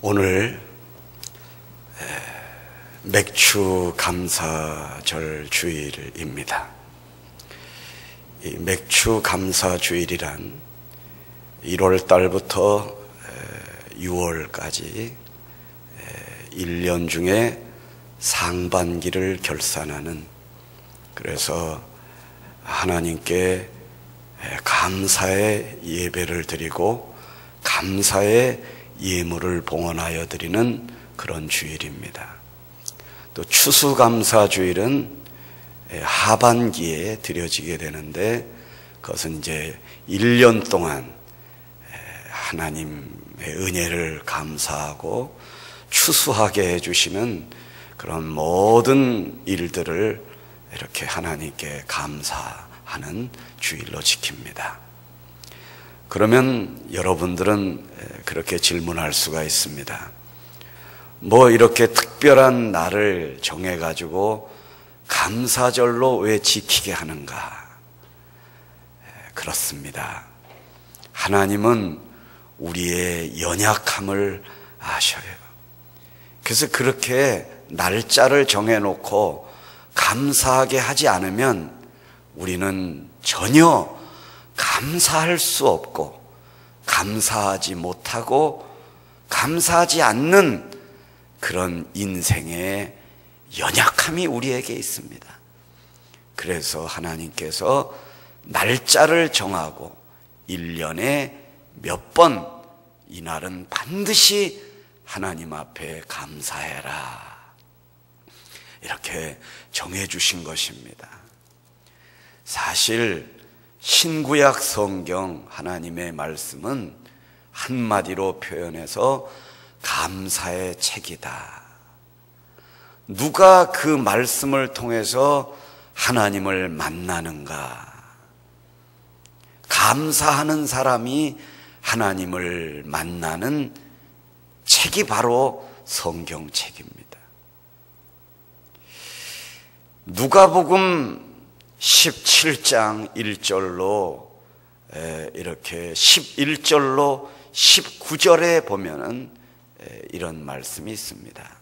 오늘 맥주 감사절 주일입니다. 이 맥주 감사 주일이란 1월 달부터 6월까지 1년 중에 상반기를 결산하는, 그래서 하나님께 감사의 예배를 드리고 감사의 예물을 봉헌하여 드리는 그런 주일입니다. 또 추수감사 주일은 하반기에 드려지게 되는데, 그것은 이제 1년 동안 하나님의 은혜를 감사하고 추수하게 해주시는 그런 모든 일들을 이렇게 하나님께 감사하는 주일로 지킵니다. 그러면 여러분들은 그렇게 질문할 수가 있습니다. 뭐 이렇게 특별한 날을 정해가지고 감사절로 왜 지키게 하는가? 그렇습니다. 하나님은 우리의 연약함을 아셔요. 그래서 그렇게 날짜를 정해놓고 감사하게 하지 않으면 우리는 전혀 감사할 수 없고, 감사하지 못하고 감사하지 않는 그런 인생의 연약함이 우리에게 있습니다. 그래서 하나님께서 날짜를 정하고 1년에 몇 번 이날은 반드시 하나님 앞에 감사해라, 이렇게 정해주신 것입니다. 사실 신구약 성경 하나님의 말씀은 한마디로 표현해서 감사의 책이다. 누가 그 말씀을 통해서 하나님을 만나는가? 감사하는 사람이 하나님을 만나는 책이 바로 성경책입니다. 누가복음 17장 1절로 이렇게 11절로 19절에 보면은 이런 말씀이 있습니다.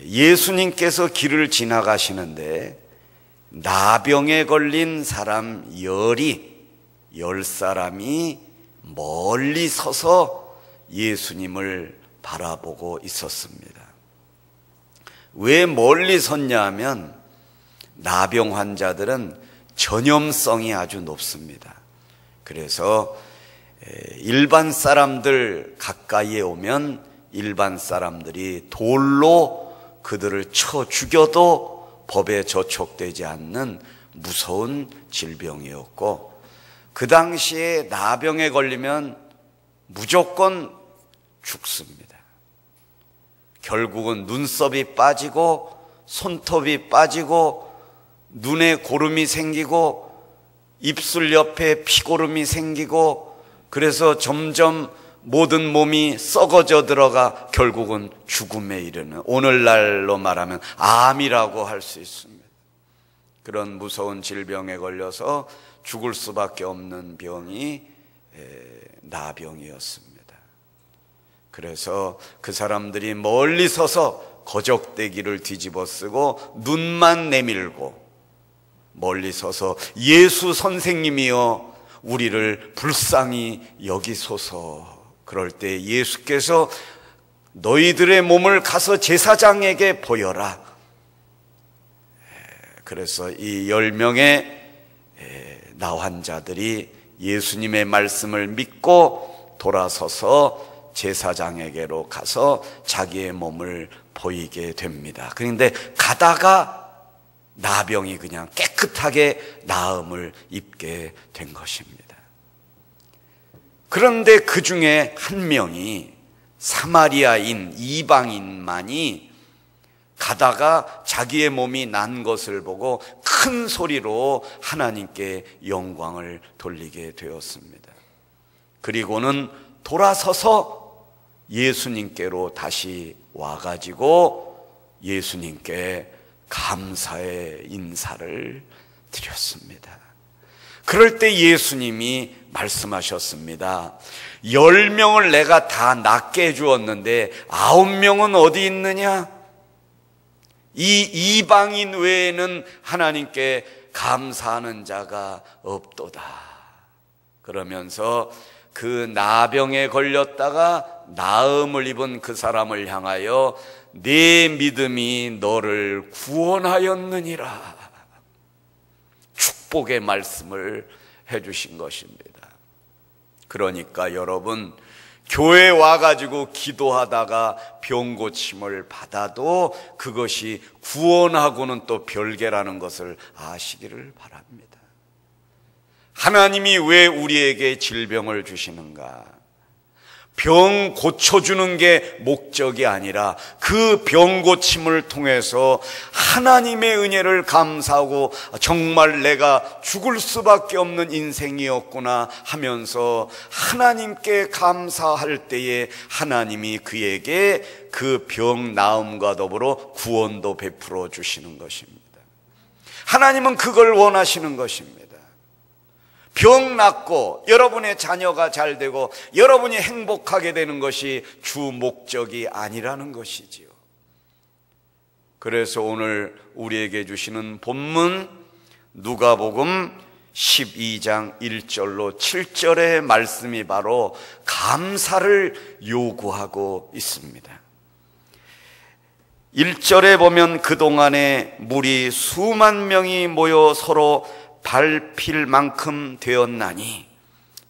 예수님께서 길을 지나가시는데 나병에 걸린 사람 10사람이 멀리 서서 예수님을 바라보고 있었습니다. 왜 멀리 섰냐 하면 나병 환자들은 전염성이 아주 높습니다. 그래서 일반 사람들 가까이에 오면 일반 사람들이 돌로 그들을 쳐 죽여도 법에 저촉되지 않는 무서운 질병이었고, 그 당시에 나병에 걸리면 무조건 죽습니다. 결국은 눈썹이 빠지고 손톱이 빠지고 눈에 고름이 생기고 입술 옆에 피고름이 생기고, 그래서 점점 모든 몸이 썩어져 들어가 결국은 죽음에 이르는, 오늘날로 말하면 암이라고 할 수 있습니다. 그런 무서운 질병에 걸려서 죽을 수밖에 없는 병이 나병이었습니다. 그래서 그 사람들이 멀리 서서 거적대기를 뒤집어 쓰고 눈만 내밀고 멀리 서서 예수 선생님이여 우리를 불쌍히 여기소서. 그럴 때 예수께서 너희들의 몸을 가서 제사장에게 보여라. 그래서 이 10명의 나 환자들이 예수님의 말씀을 믿고 돌아서서 제사장에게로 가서 자기의 몸을 보이게 됩니다. 그런데 가다가 나병이 그냥 깨끗하게 나음을 입게 된 것입니다. 그런데 그 중에 한 명이 사마리아인 이방인만이 가다가 자기의 몸이 난 것을 보고 큰 소리로 하나님께 영광을 돌리게 되었습니다. 그리고는 돌아서서 예수님께로 다시 와가지고 예수님께 감사의 인사를 드렸습니다. 그럴 때 예수님이 말씀하셨습니다. 10명을 내가 다 낫게 해주었는데 9명은 어디 있느냐? 이 이방인 외에는 하나님께 감사하는 자가 없도다. 그러면서 그 나병에 걸렸다가 나음을 입은 그 사람을 향하여 네 믿음이 너를 구원하였느니라. 축복의 말씀을 해주신 것입니다. 그러니까 여러분, 교회 와가지고 기도하다가 병 고침을 받아도 그것이 구원하고는 또 별개라는 것을 아시기를 바랍니다. 하나님이 왜 우리에게 질병을 주시는가? 병 고쳐주는 게 목적이 아니라 그 병 고침을 통해서 하나님의 은혜를 감사하고 정말 내가 죽을 수밖에 없는 인생이었구나 하면서 하나님께 감사할 때에 하나님이 그에게 그 병 나음과 더불어 구원도 베풀어 주시는 것입니다. 하나님은 그걸 원하시는 것입니다. 병 낫고 여러분의 자녀가 잘 되고 여러분이 행복하게 되는 것이 주 목적이 아니라는 것이지요. 그래서 오늘 우리에게 주시는 본문 누가복음 12장 1절로 7절의 말씀이 바로 감사를 요구하고 있습니다. 1절에 보면 그동안에 무리 수만 명이 모여 서로 밟힐 만큼 되었나니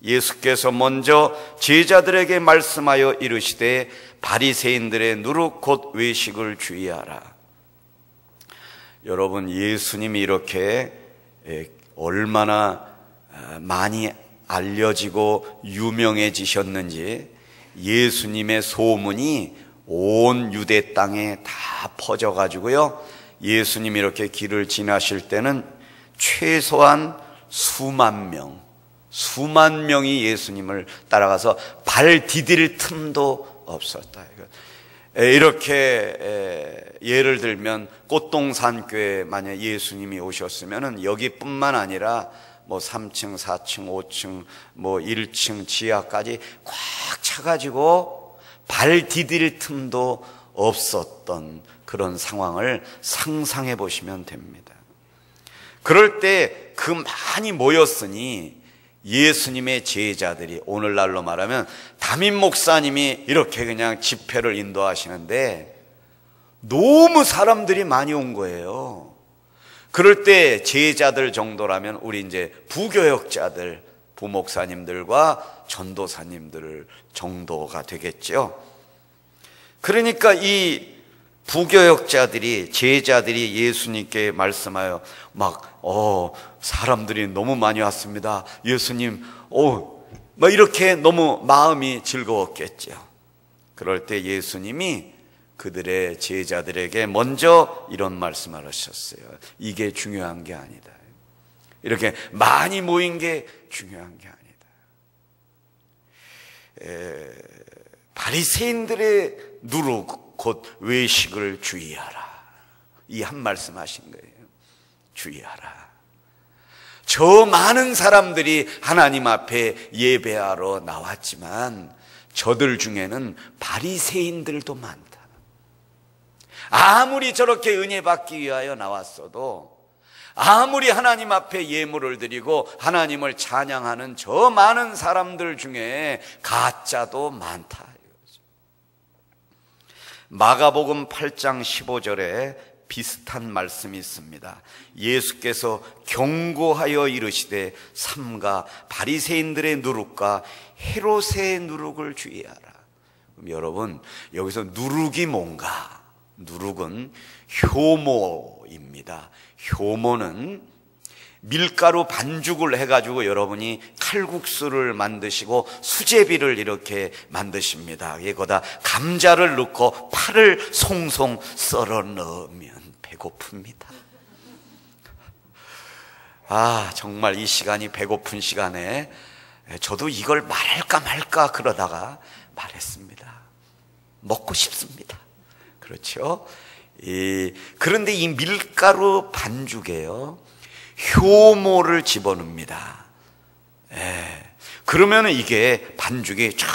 예수께서 먼저 제자들에게 말씀하여 이르시되 바리새인들의 누룩 곧 외식을 주의하라. 여러분, 예수님이 이렇게 얼마나 많이 알려지고 유명해지셨는지 예수님의 소문이 온 유대 땅에 다 퍼져가지고요, 예수님이 이렇게 길을 지나실 때는 최소한 수만 명이 예수님을 따라가서 발 디딜 틈도 없었다. 이렇게 예를 들면 꽃동산교회 만약 예수님이 오셨으면 여기뿐만 아니라 뭐 3층, 4층, 5층, 뭐 1층 지하까지 꽉 차가지고 발 디딜 틈도 없었던 그런 상황을 상상해 보시면 됩니다. 그럴 때 그 많이 모였으니 예수님의 제자들이, 오늘날로 말하면 담임 목사님이 이렇게 그냥 집회를 인도하시는데 너무 사람들이 많이 온 거예요. 그럴 때 제자들 정도라면 우리 이제 부교역자들, 부목사님들과 전도사님들 정도가 되겠죠. 그러니까 이 부교역자들이, 제자들이 예수님께 말씀하여 사람들이 너무 많이 왔습니다. 예수님, 막 이렇게 너무 마음이 즐거웠겠죠. 그럴 때 예수님이 그들의 제자들에게 먼저 이런 말씀을 하셨어요. 이게 중요한 게 아니다. 이렇게 많이 모인 게 중요한 게 아니다. 바리새인들의 누룩 곧 외식을 주의하라. 이 한 말씀 하신 거예요. 주의하라. 저 많은 사람들이 하나님 앞에 예배하러 나왔지만 저들 중에는 바리새인들도 많다. 아무리 저렇게 은혜 받기 위하여 나왔어도, 아무리 하나님 앞에 예물을 드리고 하나님을 찬양하는 저 많은 사람들 중에 가짜도 많다. 마가복음 8장 15절에 비슷한 말씀이 있습니다. 예수께서 경고하여 이르시되 삼가 바리새인들의 누룩과 헤롯의 누룩을 주의하라. 그럼 여러분, 여기서 누룩이 뭔가? 누룩은 효모입니다. 효모는 밀가루 반죽을 해가지고 여러분이 칼국수를 만드시고 수제비를 이렇게 만드십니다. 여기다 감자를 넣고 파를 송송 썰어 넣으면 배고픕니다. 정말 이 시간이 배고픈 시간에 저도 이걸 말할까 말까 그러다가 말했습니다. 먹고 싶습니다. 그렇죠? 그런데 이 밀가루 반죽에요, 효모를 집어넣습니다. 그러면 이게 반죽이 쫙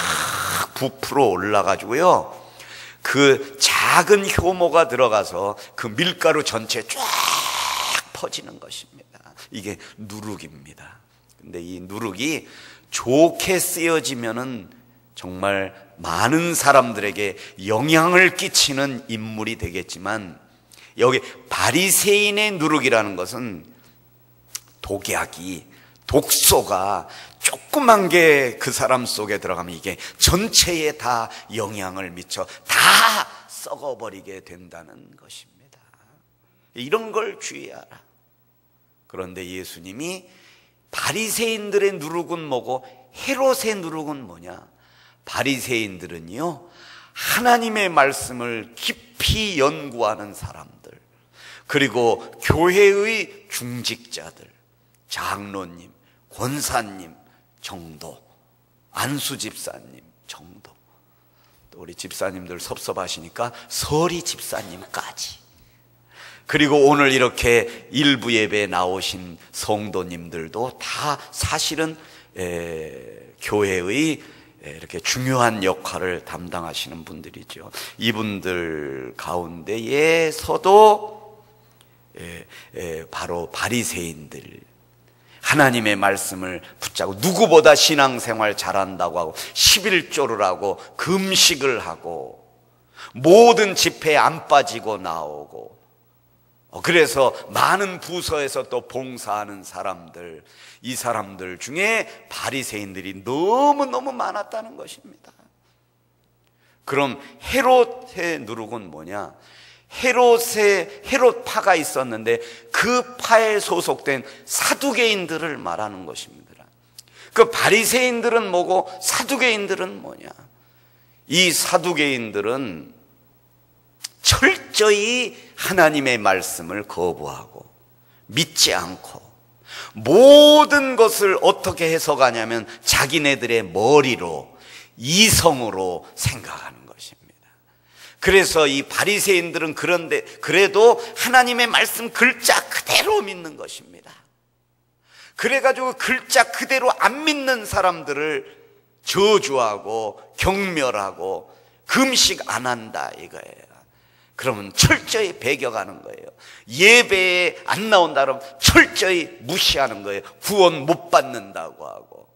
부풀어 올라가지고요, 그 작은 효모가 들어가서 그 밀가루 전체에 쫙 퍼지는 것입니다. 이게 누룩입니다. 근데 이 누룩이 좋게 쓰여지면은 정말 많은 사람들에게 영향을 끼치는 인물이 되겠지만, 여기 바리새인의 누룩이라는 것은 독약이, 독소가 조그만 게 그 사람 속에 들어가면 이게 전체에 다 영향을 미쳐 다 썩어버리게 된다는 것입니다. 이런 걸 주의하라. 그런데 예수님이 바리새인들의 누룩은 뭐고 헤롯의 누룩은 뭐냐? 바리새인들은요, 하나님의 말씀을 깊이 연구하는 사람들, 그리고 교회의 중직자들, 장로님, 권사님 정도, 안수 집사님 정도, 또 우리 집사님들 섭섭하시니까 서리 집사님까지, 그리고 오늘 이렇게 일부 예배에 나오신 성도님들도 다 사실은 교회의 이렇게 중요한 역할을 담당하시는 분들이죠. 이분들 가운데에서도 바로 바리새인들, 하나님의 말씀을 붙잡고 누구보다 신앙생활 잘한다고 하고 11조를 하고 금식을 하고 모든 집회에 안 빠지고 나오고, 그래서 많은 부서에서 또 봉사하는 사람들, 이 사람들 중에 바리새인들이 너무너무 많았다는 것입니다. 그럼 헤롯의 누룩은 뭐냐? 헤롯파가 있었는데 그 파에 소속된 사두개인들을 말하는 것입니다. 그 바리새인들은 뭐고 사두개인들은 뭐냐? 이 사두개인들은 철저히 하나님의 말씀을 거부하고 믿지 않고 모든 것을 어떻게 해석하냐면 자기네들의 머리로, 이성으로 생각하는 것입니다. 그래서 이 바리새인들은 그런데 그래도 하나님의 말씀 글자 그대로 믿는 것입니다. 그래가지고 글자 그대로 안 믿는 사람들을 저주하고 경멸하고 금식 안 한다 이거예요. 그러면 철저히 배격하는 거예요. 예배에 안 나온다 그러면 철저히 무시하는 거예요. 구원 못 받는다고 하고.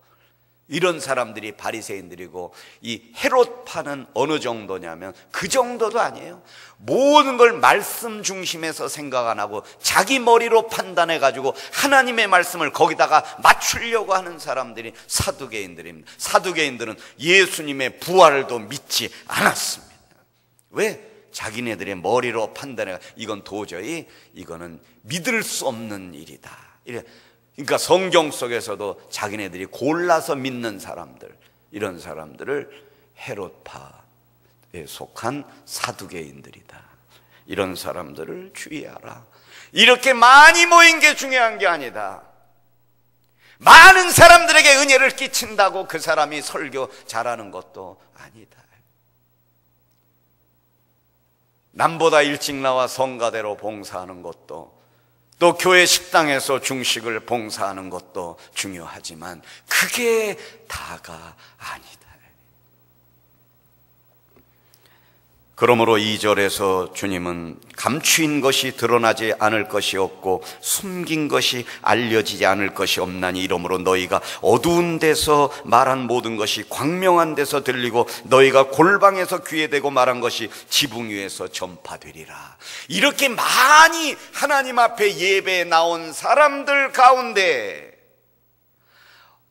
이런 사람들이 바리새인들이고, 이 헤롯파는 어느 정도냐면 그 정도도 아니에요. 모든 걸 말씀 중심에서 생각 안 하고 자기 머리로 판단해 가지고 하나님의 말씀을 거기다가 맞추려고 하는 사람들이 사두개인들입니다. 사두개인들은 예수님의 부활도 믿지 않았습니다. 왜? 자기네들의 머리로 판단해 이건 도저히 이거는 믿을 수 없는 일이다. 그러니까 성경 속에서도 자기네들이 골라서 믿는 사람들, 이런 사람들을 헤롯파에 속한 사두개인들이다. 이런 사람들을 주의하라. 이렇게 많이 모인 게 중요한 게 아니다. 많은 사람들에게 은혜를 끼친다고 그 사람이 설교 잘하는 것도 아니다. 남보다 일찍 나와 성가대로 봉사하는 것도, 또 교회 식당에서 중식을 봉사하는 것도 중요하지만 그게 다가 아니다. 그러므로 2절에서 주님은 감추인 것이 드러나지 않을 것이 없고 숨긴 것이 알려지지 않을 것이 없나니 이러므로 너희가 어두운 데서 말한 모든 것이 광명한 데서 들리고 너희가 골방에서 귀에 대고 말한 것이 지붕 위에서 전파되리라. 이렇게 많이 하나님 앞에 예배에 나온 사람들 가운데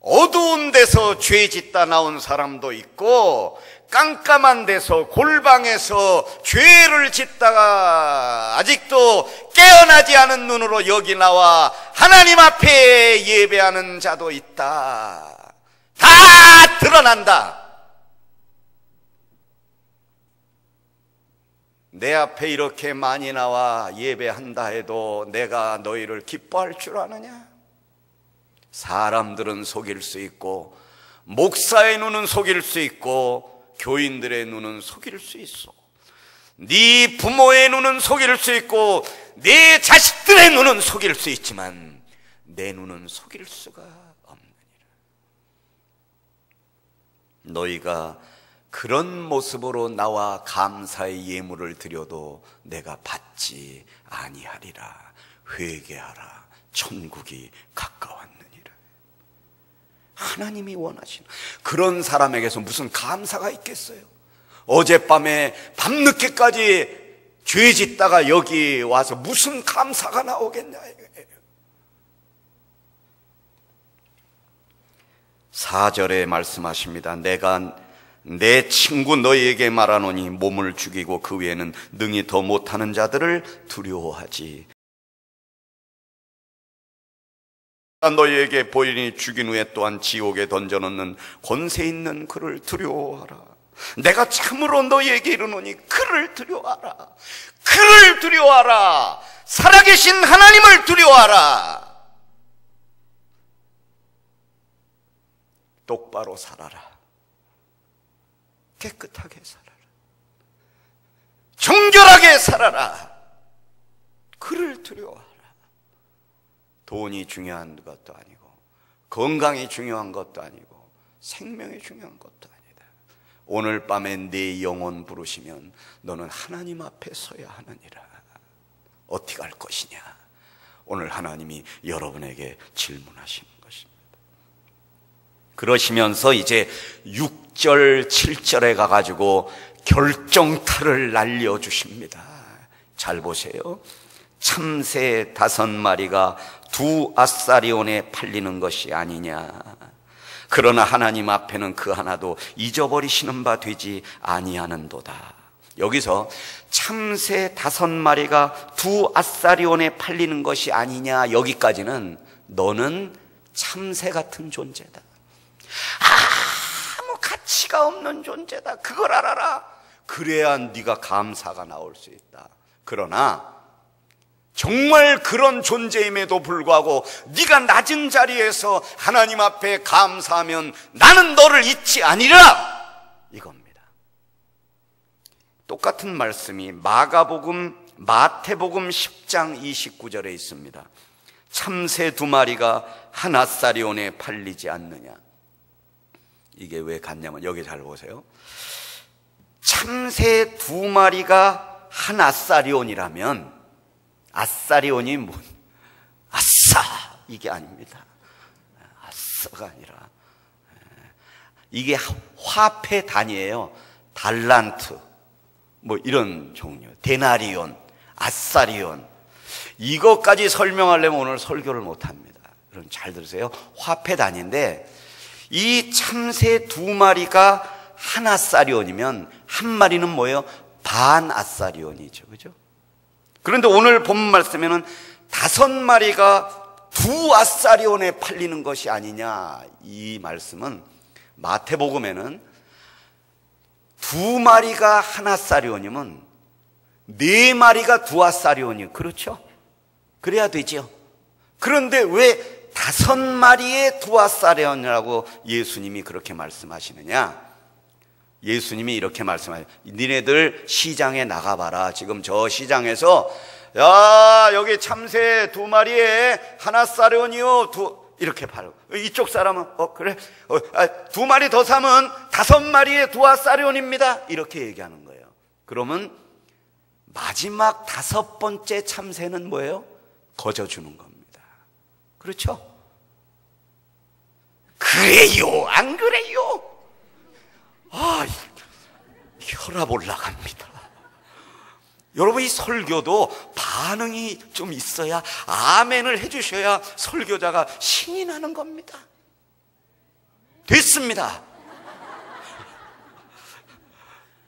어두운 데서 죄 짓다 나온 사람도 있고, 깜깜한 데서 골방에서 죄를 짓다가 아직도 깨어나지 않은 눈으로 여기 나와 하나님 앞에 예배하는 자도 있다. 다 드러난다. 내 앞에 이렇게 많이 나와 예배한다 해도 내가 너희를 기뻐할 줄 아느냐? 사람들은 속일 수 있고, 목사의 눈은 속일 수 있고, 교인들의 눈은 속일 수 있어. 네 부모의 눈은 속일 수 있고 네 자식들의 눈은 속일 수 있지만 내 눈은 속일 수가 없느니라. 너희가 그런 모습으로 나와 감사의 예물을 드려도 내가 받지 아니하리라. 회개하라. 천국이 가까웠느니라. 하나님이 원하시는 그런 사람에게서 무슨 감사가 있겠어요? 어젯밤에 밤늦게까지 죄 짓다가 여기 와서 무슨 감사가 나오겠냐 이거예요. 4절에 말씀하십니다. 내가 내 친구 너희에게 말하노니 몸을 죽이고 그 외에는 능히 더 못하는 자들을 두려워하지. 너희에게 보이니 죽인 후에 또한 지옥에 던져놓는 권세 있는 그를 두려워하라. 내가 참으로 너희에게 이르노니 그를 두려워하라. 그를 두려워하라. 살아계신 하나님을 두려워하라. 똑바로 살아라. 깨끗하게 살아라. 정결하게 살아라. 그를 두려워하라. 돈이 중요한 것도 아니고 건강이 중요한 것도 아니고 생명이 중요한 것도 아니다. 오늘 밤에 네 영혼 부르시면 너는 하나님 앞에 서야 하느니라. 어떻게 할 것이냐? 오늘 하나님이 여러분에게 질문하시는 것입니다. 그러시면서 이제 6절, 7절에 가가지고 결정타를 날려주십니다. 잘 보세요. 참새 5마리가 2아사리온에 팔리는 것이 아니냐. 그러나 하나님 앞에는 그 하나도 잊어버리시는 바 되지 아니하는도다. 여기서 참새 5마리가 2아사리온에 팔리는 것이 아니냐, 여기까지는 너는 참새 같은 존재다. 아무 가치가 없는 존재다. 그걸 알아라. 그래야 네가 감사가 나올 수 있다. 그러나 정말 그런 존재임에도 불구하고 네가 낮은 자리에서 하나님 앞에 감사하면 나는 너를 잊지 아니라, 이겁니다. 똑같은 말씀이 마태복음 10장 29절에 있습니다. 참새 2마리가 1아사리온에 팔리지 않느냐. 이게 왜 같냐면 여기 잘 보세요. 참새 2마리가 1아사리온이라면 아사리온이 아싸 이게 아닙니다. 아싸가 아니라 이게 화폐 단위예요. 달란트 뭐 이런 종류, 데나리온, 아사리온. 이것까지 설명하려면 오늘 설교를 못합니다. 그럼 잘 들으세요. 화폐 단위인데 이 참새 2마리가 1아사리온이면 한 마리는 뭐예요? 반 아사리온이죠. 그죠? 그런데 오늘 본문 말씀에는 5마리가 2아사리온에 팔리는 것이 아니냐. 이 말씀은 마태복음에는 2마리가 1아사리온이면 4마리가 2아사리온이에요. 그렇죠? 그래야 되죠. 그런데 왜 5마리의 2아사리온이라고 예수님이 그렇게 말씀하시느냐? 예수님이 이렇게 말씀하세요. 니네들 시장에 나가봐라. 지금 저 시장에서 야 여기 참새 2마리에 1아사리온이요 이렇게 팔고, 이쪽 사람은 그래 2마리 더 사면 5마리에 2아사리온입니다 이렇게 얘기하는 거예요. 그러면 마지막 5번째 참새는 뭐예요? 거저주는 겁니다. 그렇죠? 그래요 안 그래요? 혈압 올라갑니다. 여러분, 이 설교도 반응이 좀 있어야, 아멘을 해주셔야 설교자가 신이 나는 겁니다. 됐습니다.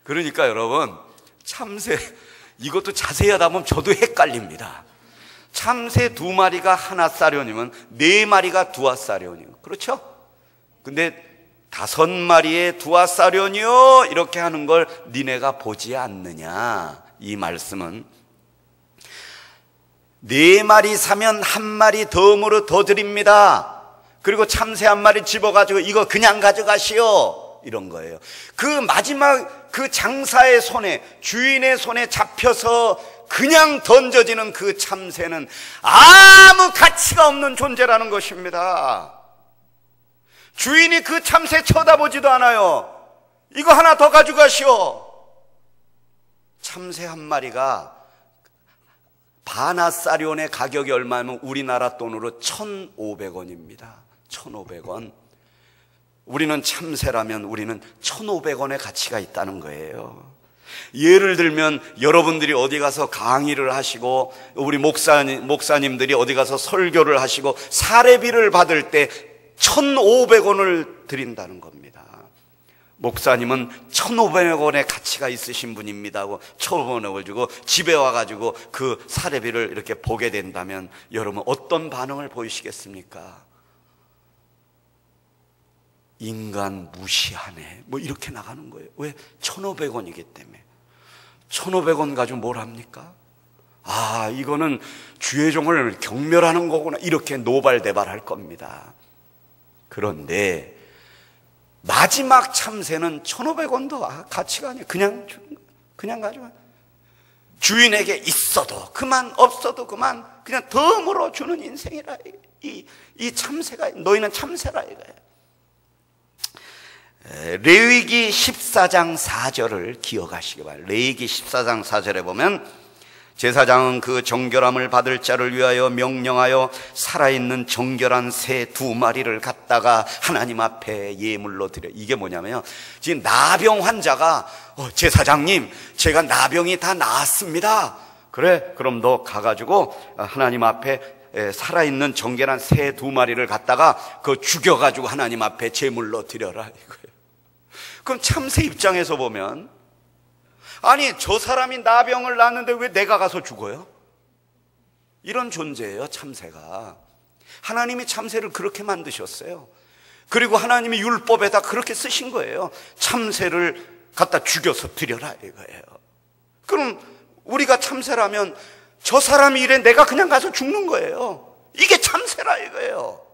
그러니까 여러분, 참새, 이것도 자세히 하다 보면 저도 헷갈립니다. 참새 2마리가 1아사리온이면 4마리가 2아사리온이에요. 그렇죠? 근데 5마리의 2아사리온이요 이렇게 하는 걸 니네가 보지 않느냐. 이 말씀은 4마리 사면 1마리 덤으로 더 드립니다. 그리고 참새 1마리 집어가지고 이거 그냥 가져가시오 이런 거예요. 그 마지막 그 장사의 손에, 주인의 손에 잡혀서 그냥 던져지는 그 참새는 아무 가치가 없는 존재라는 것입니다. 주인이 그 참새 쳐다보지도 않아요. 이거 하나 더 가져가시오. 참새 한 마리가 바나사리온의 가격이 얼마면 우리나라 돈으로 1,500원입니다. 1,500원. 우리는 참새라면 우리는 1,500원의 가치가 있다는 거예요. 예를 들면 여러분들이 어디 가서 강의를 하시고 우리 목사님들이 어디 가서 설교를 하시고 사례비를 받을 때 1,500원을 드린다는 겁니다. 목사님은 1,500원의 가치가 있으신 분입니다 하고 1,500원을 주고 집에 와가지고 그 사례비를 이렇게 보게 된다면 여러분 어떤 반응을 보이시겠습니까? 인간 무시하네 뭐 이렇게 나가는 거예요. 왜? 1,500원이기 때문에. 1,500원 가지고 뭘 합니까? 아, 이거는 주의 종을 경멸하는 거구나 이렇게 노발대발할 겁니다. 그런데 마지막 참새는 1,500원도 가치가 아니에요. 그냥 가져가. 주인에게 있어도 그만 없어도 그만 그냥 덤으로 주는 인생이라. 이 참새가 너희는 참새라 이거예요. 레위기 14장 4절을 기억하시기 바랍니다. 레위기 14장 4절에 보면 제사장은 그 정결함을 받을 자를 위하여 명령하여 살아있는 정결한 새 2마리를 갖다가 하나님 앞에 예물로 드려. 이게 뭐냐면요, 지금 나병 환자가 제사장님 제가 나병이 다 나았습니다. 그래 그럼 너 가가지고 하나님 앞에 살아있는 정결한 새 2마리를 갖다가 그 죽여가지고 하나님 앞에 제물로 드려라 이거예요. 그럼 참새 입장에서 보면 아니 저 사람이 나병을 낳았는데 왜 내가 가서 죽어요? 이런 존재예요 참새가. 하나님이 참새를 그렇게 만드셨어요. 그리고 하나님이 율법에다 그렇게 쓰신 거예요. 참새를 갖다 죽여서 드려라 이거예요. 그럼 우리가 참새라면 저 사람이 이래 내가 그냥 가서 죽는 거예요. 이게 참새라 이거예요.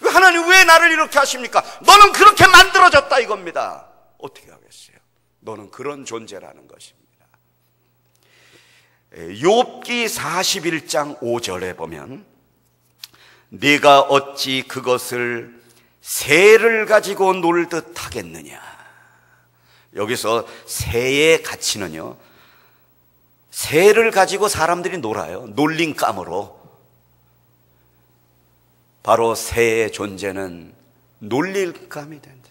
하나님 왜 나를 이렇게 하십니까? 너는 그렇게 만들어졌다 이겁니다. 어떻게 하겠어요? 너는 그런 존재라는 것입니다. 욥기 41장 5절에 보면 네가 어찌 그것을 새를 가지고 놀듯 하겠느냐. 여기서 새의 가치는요, 새를 가지고 사람들이 놀아요. 놀림감으로. 바로 새의 존재는 놀릴감이 된다.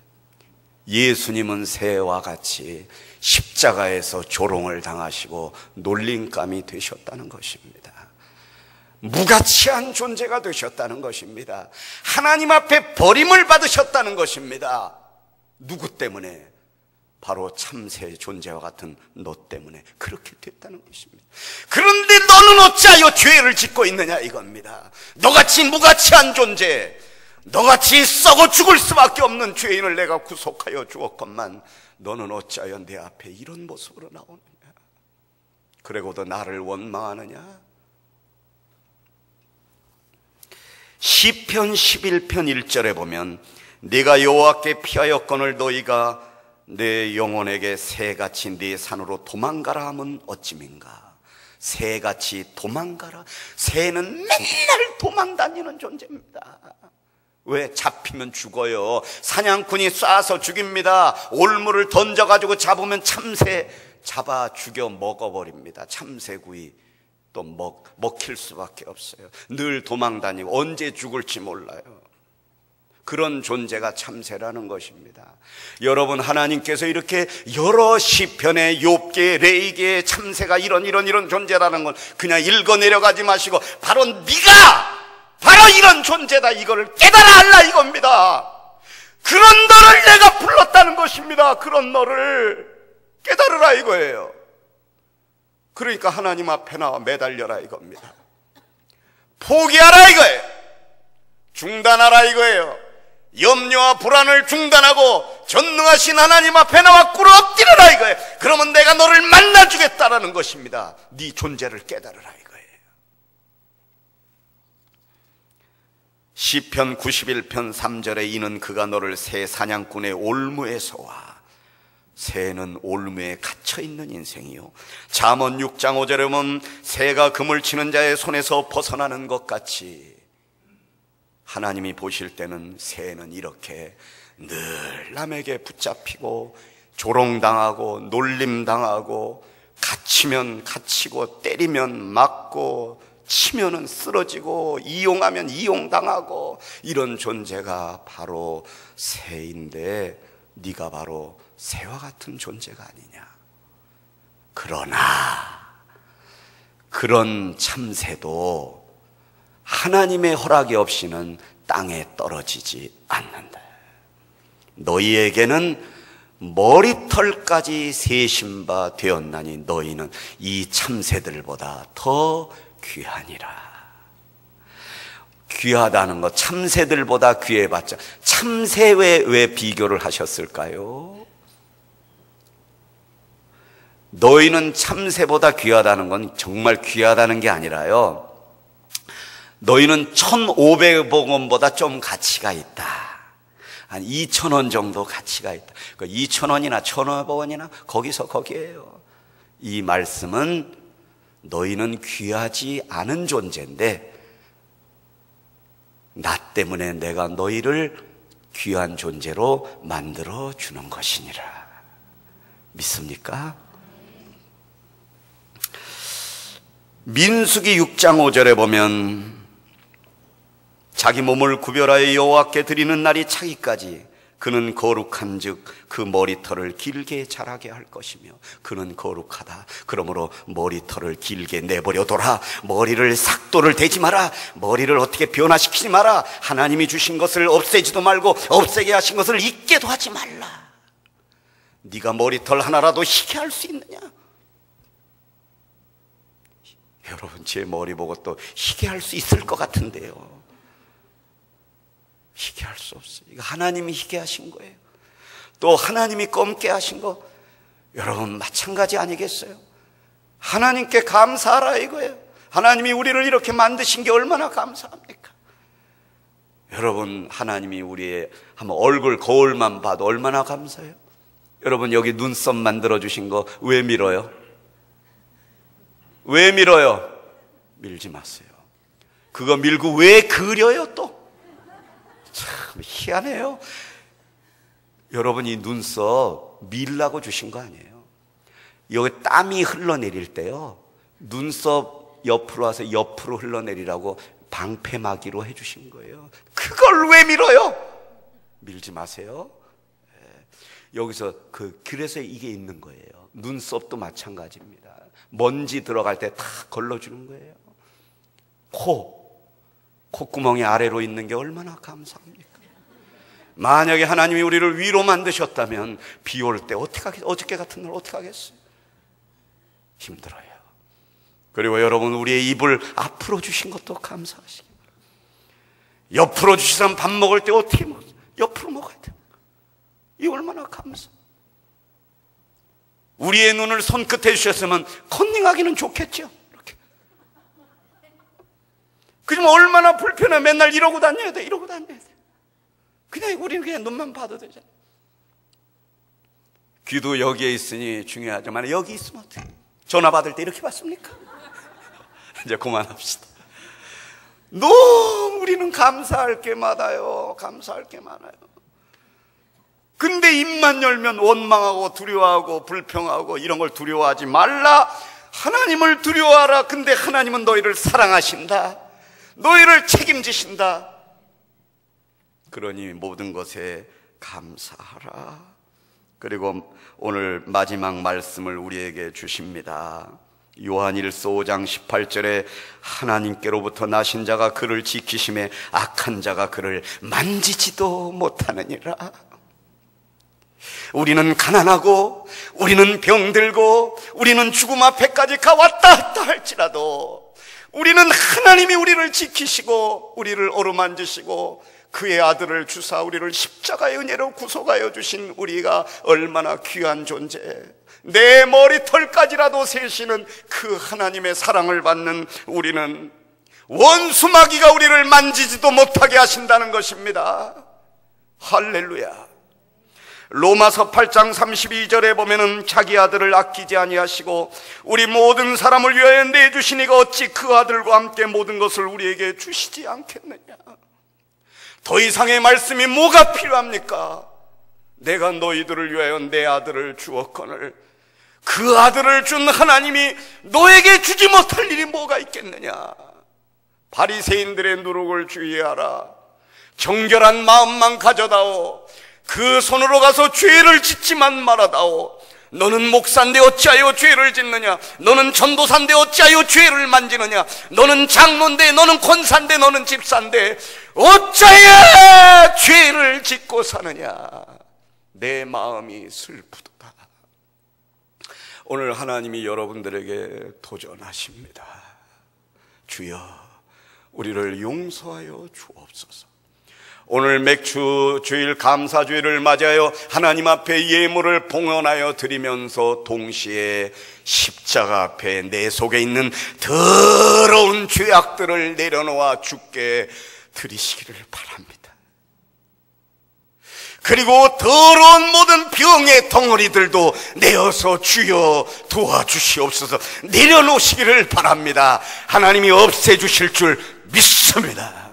예수님은 새와 같이 십자가에서 조롱을 당하시고 놀림감이 되셨다는 것입니다. 무가치한 존재가 되셨다는 것입니다. 하나님 앞에 버림을 받으셨다는 것입니다. 누구 때문에? 바로 참새의 존재와 같은 너 때문에 그렇게 됐다는 것입니다. 그런데 너는 어찌하여 죄를 짓고 있느냐 이겁니다. 너같이 무가치한 존재, 너같이 썩어 죽을 수밖에 없는 죄인을 내가 구속하여 주었건만 너는 어찌하여 내 앞에 이런 모습으로 나오느냐. 그리고도 나를 원망하느냐. 시편 11편 1절에 보면 네가 여호와께 피하였거늘 너희가 내 영혼에게 새같이 네 산으로 도망가라 하면 어찌민가. 새같이 도망가라. 새는 맨날 도망다니는 존재입니다. 왜? 잡히면 죽어요. 사냥꾼이 쏴서 죽입니다. 올무를 던져가지고 잡으면 참새 잡아 죽여 먹어버립니다. 참새구이 또 먹힐 수밖에 없어요. 늘 도망다니고 언제 죽을지 몰라요. 그런 존재가 참새라는 것입니다. 여러분, 하나님께서 이렇게 여러 시편에 욥기에 레위기에 참새가 이런 존재라는 건 그냥 읽어 내려가지 마시고 바로 네가 바로 이런 존재다 이거를 깨달아 알라 이겁니다. 그런 너를 내가 불렀다는 것입니다. 그런 너를 깨달으라 이거예요. 그러니까 하나님 앞에 나와 매달려라 이겁니다. 포기하라 이거예요. 중단하라 이거예요. 염려와 불안을 중단하고 전능하신 하나님 앞에 나와 꿇어 엎드려라 이거예요. 그러면 내가 너를 만나주겠다라는 것입니다. 네 존재를 깨달으라 이거예요. 시편 91편 3절에 이는 그가 너를 새 사냥꾼의 올무에서와. 새는 올무에 갇혀있는 인생이요, 잠언 6장 5절에 보면 새가 그물 치는 자의 손에서 벗어나는 것 같이 하나님이 보실 때는 새는 이렇게 늘 남에게 붙잡히고 조롱당하고 놀림당하고 갇히면 갇히고 때리면 맞고 치면은 쓰러지고 이용하면 이용당하고 이런 존재가 바로 새인데 네가 바로 새와 같은 존재가 아니냐. 그러나 그런 참새도 하나님의 허락이 없이는 땅에 떨어지지 않는다. 너희에게는 머리털까지 세신 바 되었나니 너희는 이 참새들보다 더 귀하니라. 귀하다는 것, 참새들보다 귀해봤자 참새에 왜 비교를 하셨을까요? 너희는 참새보다 귀하다는 건 정말 귀하다는 게 아니라요, 너희는 1,500원보다 좀 가치가 있다. 한 2,000원 정도 가치가 있다. 2,000원이나 1,500원이나 거기에요. 이 말씀은 너희는 귀하지 않은 존재인데 나 때문에 내가 너희를 귀한 존재로 만들어 주는 것이니라. 믿습니까? 민수기 6장 5절에 보면 자기 몸을 구별하여 여호와께 드리는 날이 차기까지 그는 거룩한즉 그 머리털을 길게 자라게 할 것이며 그는 거룩하다. 그러므로 머리털을 길게 내버려둬라. 머리를 삭도를 대지 마라. 머리를 어떻게 변화시키지 마라. 하나님이 주신 것을 없애지도 말고 없애게 하신 것을 잊게도 하지 말라. 네가 머리털 하나라도 희게 할 수 있느냐? 여러분, 제 머리 보고 또 희게 할 수 있을 것 같은데요, 희게 할 수 없어요. 이거 하나님이 희게 하신 거예요. 또 하나님이 검게 하신 거, 여러분 마찬가지 아니겠어요? 하나님께 감사하라 이거예요. 하나님이 우리를 이렇게 만드신 게 얼마나 감사합니까? 여러분, 하나님이 우리의 한번 얼굴 거울만 봐도 얼마나 감사해요. 여러분, 여기 눈썹 만들어 주신 거 왜 밀어요? 왜 밀어요? 밀지 마세요. 그거 밀고 왜 그려요 또? 참 희한해요. 여러분, 이 눈썹 밀라고 주신 거 아니에요. 여기 땀이 흘러내릴 때요, 눈썹 옆으로 와서 옆으로 흘러내리라고 방패막이로 해주신 거예요. 그걸 왜 밀어요? 밀지 마세요. 여기서 그래서 이게 있는 거예요. 눈썹도 마찬가지입니다. 먼지 들어갈 때 다 걸러주는 거예요. 콧구멍이 아래로 있는 게 얼마나 감사합니까? 만약에 하나님이 우리를 위로 만드셨다면 비 올 때 어저께 같은 날 어떻게 하겠어요? 힘들어요. 그리고 여러분, 우리의 입을 앞으로 주신 것도 감사하시기 바랍니다. 옆으로 주시면 밥 먹을 때 어떻게 먹어요? 옆으로 먹어야 돼요. 이 얼마나 감사. 우리의 눈을 손끝에 주셨으면 컨닝하기는 좋겠죠. 이렇게. 그러면 얼마나 불편해. 맨날 이러고 다녀야 돼. 이러고 다녀야 돼. 그냥 우리는 그냥 눈만 봐도 되잖아요. 귀도 여기에 있으니 중요하지만 여기 있으면 어떡해? 전화 받을 때 이렇게 받습니까? 이제 그만합시다. 너무 우리는 감사할 게 많아요. 감사할 게 많아요. 근데 입만 열면 원망하고 두려워하고 불평하고 이런 걸 두려워하지 말라. 하나님을 두려워하라. 근데 하나님은 너희를 사랑하신다. 너희를 책임지신다. 그러니 모든 것에 감사하라. 그리고 오늘 마지막 말씀을 우리에게 주십니다. 요한일서 5장 18절에 하나님께로부터 나신 자가 그를 지키심에 악한 자가 그를 만지지도 못하느니라. 우리는 가난하고 우리는 병들고 우리는 죽음 앞에까지 가왔다 했다 할지라도 우리는 하나님이 우리를 지키시고 우리를 어루만지시고 그의 아들을 주사 우리를 십자가의 은혜로 구속하여 주신 우리가 얼마나 귀한 존재, 내 머리털까지라도 세시는 그 하나님의 사랑을 받는 우리는 원수 마귀가 우리를 만지지도 못하게 하신다는 것입니다. 할렐루야. 로마서 8장 32절에 보면은 자기 아들을 아끼지 아니하시고 우리 모든 사람을 위하여 내주시니가 어찌 그 아들과 함께 모든 것을 우리에게 주시지 않겠느냐. 더 이상의 말씀이 뭐가 필요합니까? 내가 너희들을 위하여 내 아들을 주었거늘 그 아들을 준 하나님이 너에게 주지 못할 일이 뭐가 있겠느냐? 바리새인들의 누룩을 주의하라. 정결한 마음만 가져다오. 그 손으로 가서 죄를 짓지만 말아다오. 너는 목사인데 어찌하여 죄를 짓느냐? 너는 전도사인데 어찌하여 죄를 만지느냐? 너는 장로인데, 너는 권사인데, 너는 집사인데 어찌하여 죄를 짓고 사느냐? 내 마음이 슬프도다. 오늘 하나님이 여러분들에게 도전하십니다. 주여, 우리를 용서하여 주옵소서. 오늘 맥주 주일 감사주일을 맞이하여 하나님 앞에 예물을 봉헌하여 드리면서 동시에 십자가 앞에 내 속에 있는 더러운 죄악들을 내려놓아 주께 드리시기를 바랍니다. 그리고 더러운 모든 병의 덩어리들도 내어서 주여 도와주시옵소서. 내려놓으시기를 바랍니다. 하나님이 없애주실 줄 믿습니다.